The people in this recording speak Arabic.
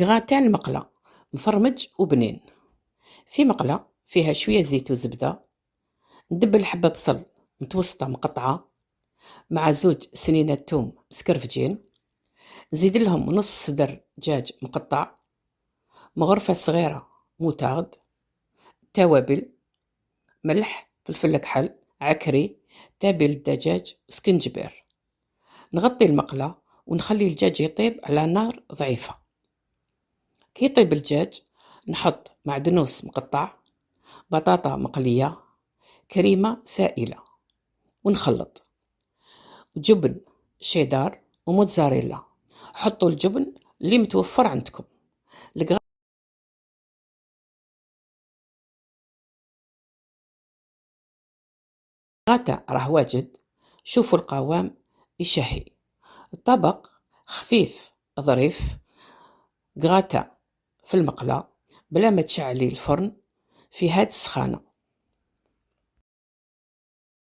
غراتان المقلة مفرمج وبنين. في مقلة فيها شوية زيت وزبدة، ندبل حبة بصل متوسطة مقطعة مع 2 سنينة توم مسكرفجين، نزيد لهم نص صدر دجاج مقطع، مغرفة صغيرة موتارد، توابل، ملح، فلفل كحل، عكري، تابل الدجاج وسكنجبير. نغطي المقلة ونخلي الدجاج يطيب على نار ضعيفة. كي يطيب الدجاج نحط معدنوس مقطع، بطاطا مقلية، كريمة سائلة، ونخلط. جبن شيدار وموتزاريلا، حطوا الجبن اللي متوفر عندكم. الغاتا راه واجد، شوفوا القوام يشهي. الطبق خفيف ظريف، غاتا في المقلة بلا ما تشعلي الفرن في هاد السخانة.